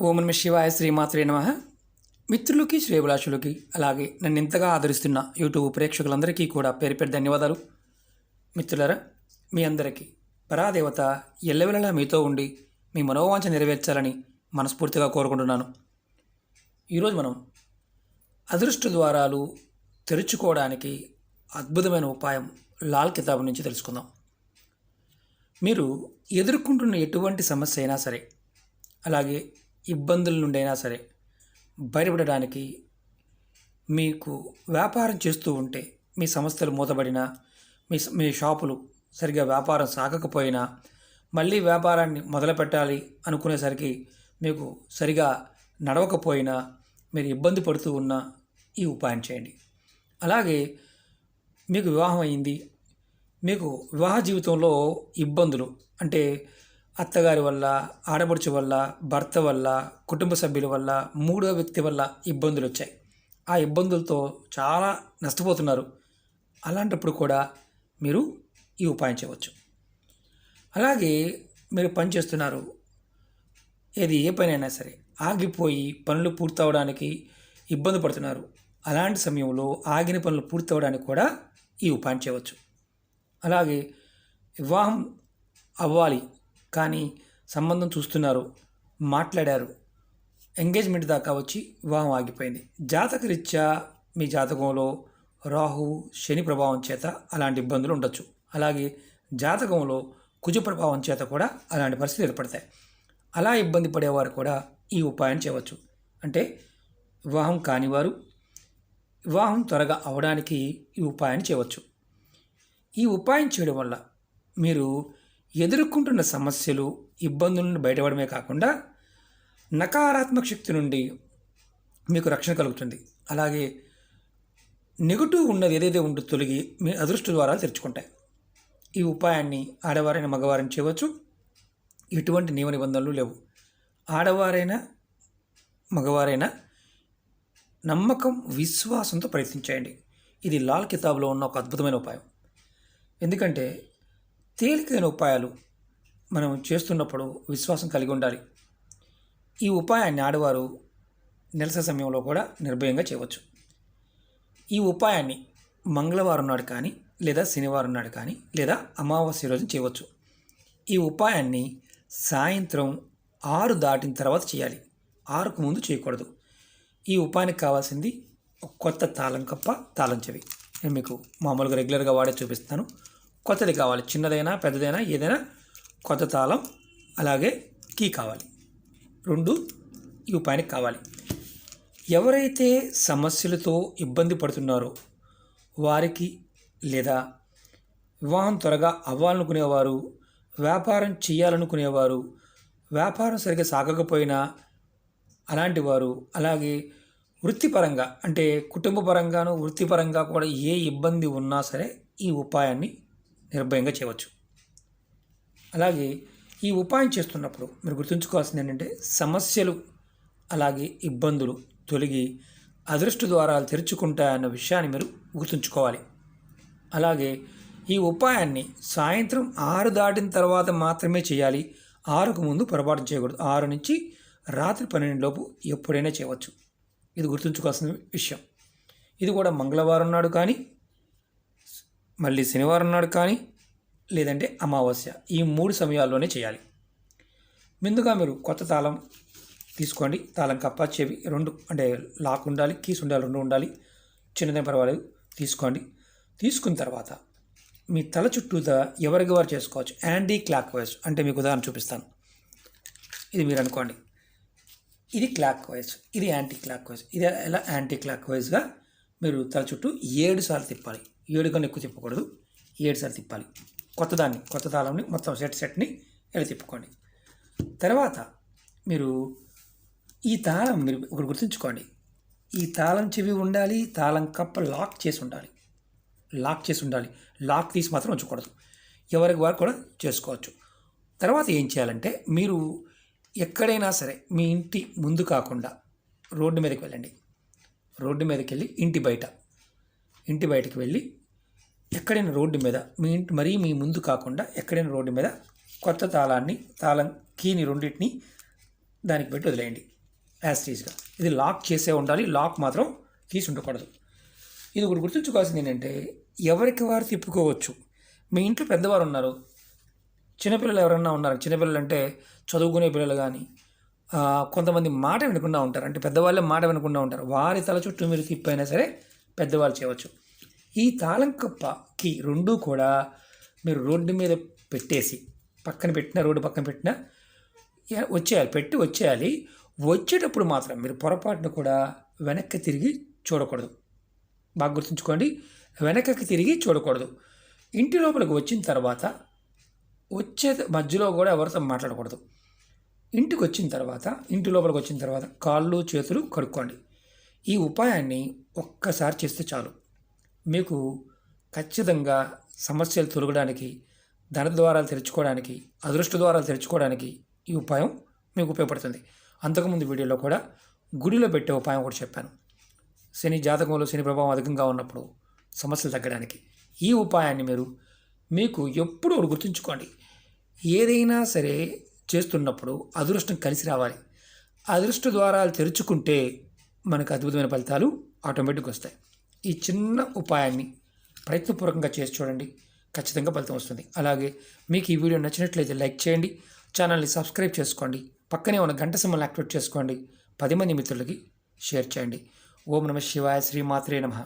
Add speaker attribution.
Speaker 1: ఓం నమః శివాయ శ్రీమాత్రే నమః. మిత్రులకి శ్రేభిలాషులకి అలాగే నన్ను ఇంతగా ఆదరిస్తున్న యూట్యూబ్ ప్రేక్షకులందరికీ కూడా పేరు పేరు ధన్యవాదాలు. మిత్రులారా, మీ అందరికీ పరాదేవత ఎల్లవెల్లలా మీతో ఉండి మీ మనోవాంఛ నెరవేర్చాలని మనస్ఫూర్తిగా కోరుకుంటున్నాను. ఈరోజు మనం అదృష్ట ద్వారాలు తెరుచుకోవడానికి అద్భుతమైన ఉపాయం లాల్ కితాబ్ నుంచి తెలుసుకుందాం. మీరు ఎదుర్కొంటున్న ఎటువంటి సమస్య అయినా సరే, అలాగే ఇబ్బందుల నుండి అయినా సరే బయటపడడానికి, మీకు వ్యాపారం చేస్తూ ఉంటే మీ సంస్థలు మూతబడినా, మీ షాపులు సరిగ్గా వ్యాపారం సాగకపోయినా, మళ్ళీ వ్యాపారాన్ని మొదలు పెట్టాలి అనుకునేసరికి మీకు సరిగా నడవకపోయినా, మీరు ఇబ్బంది పడుతూ ఉన్నా ఈ ఉపాయం చేయండి. అలాగే మీకు వివాహం అయింది, మీకు వివాహ జీవితంలో ఇబ్బందులు అంటే అత్తగారి వల్ల, ఆడపడుచు వల్ల, భర్త వల్ల, కుటుంబ సభ్యుల వల్ల, మూడో వ్యక్తి వల్ల ఇబ్బందులు వచ్చాయి. ఆ ఇబ్బందులతో చాలా నష్టపోతున్నారు. అలాంటప్పుడు కూడా మీరు ఈ ఉపాయం చేయవచ్చు. అలాగే మీరు పని చేస్తున్నారు, ఏ పనైనా సరే ఆగిపోయి పనులు పూర్తవడానికి ఇబ్బంది పడుతున్నారు. అలాంటి సమయంలో ఆగిన పనులు పూర్తవడానికి కూడా ఈ ఉపాయం చేయవచ్చు. అలాగే వివాహం అవ్వాలి కానీ సంబంధం చూస్తున్నారు, మాట్లాడారు, ఎంగేజ్మెంట్ దాకా వచ్చి వివాహం ఆగిపోయింది. జాతకరీత్యా మీ జాతకంలో రాహు శని ప్రభావం చేత అలాంటి ఇబ్బందులు ఉండొచ్చు. అలాగే జాతకంలో కుజ ప్రభావం చేత కూడా అలాంటి పరిస్థితులు ఏర్పడతాయి. అలా ఇబ్బంది పడేవారు కూడా ఈ ఉపాయం చేయవచ్చు. అంటే వివాహం కానివారు వివాహం త్వరగా అవడానికి ఈ ఉపాయాన్ని చేయవచ్చు. ఈ ఉపాయం చేయడం వల్ల మీరు ఎదుర్కొంటున్న సమస్యలు, ఇబ్బందుల నుండి బయటపడమే కాకుండా నకారాత్మక శక్తి నుండి మీకు రక్షణ కలుగుతుంది. అలాగే నెగటివ్ ఉన్నది ఏదైతే ఉంటుందో తొలగి మీ అదృష్ట ద్వారాలు తెరుచుకుంటాయి. ఈ ఉపాయాన్ని ఆడవారైన మగవారైనా చేయవచ్చు. ఎటువంటి నియమ నిబంధనలు లేవు. ఆడవారైనా మగవారైనా నమ్మకం, విశ్వాసంతో ప్రయత్నించేయండి. ఇది లాల్ కితాబ్లో ఉన్న ఒక అద్భుతమైన ఉపాయం. ఎందుకంటే తేలికైన ఉపాయాలు మనం చేస్తున్నప్పుడు విశ్వాసం కలిగి ఉండాలి. ఈ ఉపాయాన్ని ఆడవారు నెలసరి సమయంలో కూడా నిర్భయంగా చేయవచ్చు. ఈ ఉపాయాన్ని మంగళవారం నాడు కానీ, లేదా శనివారం నాడు కానీ, లేదా అమావాస్య రోజు చేయవచ్చు. ఈ ఉపాయాన్ని సాయంత్రం 6 దాటిన తర్వాత చేయాలి. 6కు ముందు చేయకూడదు. ఈ ఉపాయానికి కావాల్సింది ఒక కొత్త తాళం కప్ప, తాళం చెవి. నేను మీకు మామూలుగా రెగ్యులర్గా వాడే చూపిస్తాను. కొత్తది కావాలి, చిన్నదైనా పెద్దదైనా ఏదైనా కొత్త తాళం, అలాగే కీ కావాలి. 2 ఈ ఉపాయానికి కావాలి. ఎవరైతే సమస్యలతో ఇబ్బంది పడుతున్నారో వారికి, లేదా వివాహం త్వరగా అవ్వాలనుకునేవారు, వ్యాపారం చేయాలనుకునేవారు, వ్యాపారం సరిగ్గా సాగకపోయినా అలాంటి వారు, అలాగే వృత్తిపరంగా అంటే కుటుంబపరంగాను వృత్తిపరంగా కూడా ఏ ఇబ్బంది ఉన్నా సరే ఈ ఉపాయాన్ని నిర్భయంగా చేయవచ్చు. అలాగే ఈ ఉపాయం చేస్తున్నప్పుడు మీరు గుర్తుంచుకోవాల్సింది ఏంటంటే, సమస్యలు అలాగే ఇబ్బందులు తొలగి అదృష్ట ద్వారాలు తెరుచుకుంటాయన్న విషయాన్ని మీరు గుర్తుంచుకోవాలి. అలాగే ఈ ఉపాయాన్ని సాయంత్రం 6 దాటిన తర్వాత మాత్రమే చేయాలి. 6కు ముందు పొరపాటు చేయకూడదు. 6 నుంచి రాత్రి 12 లోపు ఎప్పుడైనా చేయవచ్చు. ఇది గుర్తుంచుకోవాల్సిన విషయం. ఇది కూడా మంగళవారం నాడు కానీ, మళ్ళీ శనివారం నాడు కానీ, లేదంటే అమావాస్య, ఈ 3 సమయాల్లోనే చేయాలి. ముందుగా మీరు కొత్త తాళం తీసుకోండి. తాళం కప్ప, చెవి 2 అంటే లాక్ ఉండాలి, కీస్ ఉండాలి, 2 ఉండాలి. చిన్నదే పర్వాలేదు, తీసుకోండి. తీసుకున్న తర్వాత మీ తల చుట్టూతా ఎవరికి వారు చేసుకోవచ్చు. యాంటీ క్లాక్ వైజ్ అంటే మీకు ఉదాహరణ చూపిస్తాను. ఇది మీరు అనుకోండి, ఇది క్లాక్ వైజ్, ఇది యాంటీ క్లాక్ వైజ్. ఇది ఎలా యాంటీ క్లాక్ వైజ్గా మీరు తల చుట్టూ 7 సార్లు తిప్పాలి. 7 కన్నా ఎక్కువ తిప్పకూడదు, 7 సార్లు తిప్పాలి. కొత్త తాళంని మొత్తం సెట్ని ఇలా తిప్పుకోండి. తర్వాత మీరు ఈ తాళం మీరు ఒకటి గుర్తుంచుకోండి, ఈ తాళం చెవి ఉండాలి, తాళం కప్ప లాక్ చేసి ఉండాలి. లాక్ తీసి మాత్రం ఉంచకూడదు. ఎవరికి వారు కూడా చేసుకోవచ్చు. తర్వాత ఏం చేయాలంటే, మీరు ఎక్కడైనా సరే మీ ఇంటి ముందు కాకుండా రోడ్డు మీదకి వెళ్ళండి. రోడ్డు మీదకి వెళ్ళి ఇంటి బయటకు వెళ్ళి ఎక్కడైనా రోడ్డు మీద మీ ముందు కాకుండా ఎక్కడైనా రోడ్డు మీద కొత్త తాళం కీని రెండింటిని దానికి పెట్టి వదిలేయండి యాస్టీస్గా. ఇది లాక్ చేసే ఉండాలి, లాక్ మాత్రం తీసి ఉండకూడదు. ఇది ఒకటి గుర్తుంచుకోవాల్సింది ఏంటంటే ఎవరికి వారు తిప్పుకోవచ్చు. మీ ఇంట్లో పెద్దవారు ఉన్నారు, చిన్నపిల్లలు ఎవరన్నా ఉన్నారు. చిన్నపిల్లలు అంటే చదువుకునే పిల్లలు కానీ కొంతమంది మాట వినకుండా ఉంటారు, అంటే పెద్దవాళ్ళే మాట వినకుండా ఉంటారు. వారి తల చుట్టూ మీరు తిప్పైనా సరే పెద్దవాళ్ళు చేయవచ్చు. ఈ తాళం కప్పకి రెండూ కూడా మీరు రోడ్డు మీద పెట్టేసి పక్కన పెట్టిన రోడ్డు పక్కన పెట్టిన వచ్చేయాలి. వచ్చేటప్పుడు మాత్రం మీరు పొరపాటున కూడా వెనక్కి తిరిగి చూడకూడదు. బాగా గుర్తుంచుకోండి, వెనక్కి తిరిగి చూడకూడదు. ఇంటి లోపలికి వచ్చిన తర్వాత మధ్యలో కూడా ఎవరితో మాట్లాడకూడదు. ఇంటి లోపలికి వచ్చిన తర్వాత కాళ్ళు చేతులు కడుక్కోండి. ఈ ఉపాయాన్ని ఒక్కసారి చేస్తే చాలు, మీకు ఖచ్చితంగా సమస్యలు తొలగడానికి, ధన ద్వారాలు తెరుచుకోవడానికి, అదృష్ట ద్వారాలు తెరుచుకోవడానికి ఈ ఉపాయం మీకు ఉపయోగపడుతుంది. అంతకుముందు వీడియోలో కూడా గుడిలో పెట్టే ఉపాయం కూడా చెప్పాను. శని జాతకంలో శని ప్రభావం అధికంగా ఉన్నప్పుడు సమస్యలు తగ్గడానికి ఈ ఉపాయాన్ని మీకు ఎప్పుడూ గుర్తుంచుకోండి. ఏదైనా సరే చేస్తున్నప్పుడు అదృష్టం కలిసి రావాలి. అదృష్ట ద్వారాలు తెరుచుకుంటే మనకు అద్భుతమైన ఫలితాలు ఆటోమేటిక్గా వస్తాయి. ఈ చిన్న ఉపాయాన్ని ప్రయత్నపూర్వకంగా చేసి చూడండి, ఖచ్చితంగా ఫలితం వస్తుంది. అలాగే మీకు ఈ వీడియో నచ్చినట్లయితే లైక్ చేయండి, ఛానల్ని సబ్స్క్రైబ్ చేసుకోండి, పక్కనే ఉన్న గంట సింబల్ని యాక్టివేట్ చేసుకోండి, 10 మంది మిత్రులకి షేర్ చేయండి. ఓం నమః శివాయ, శ్రీమాత్రే నమః.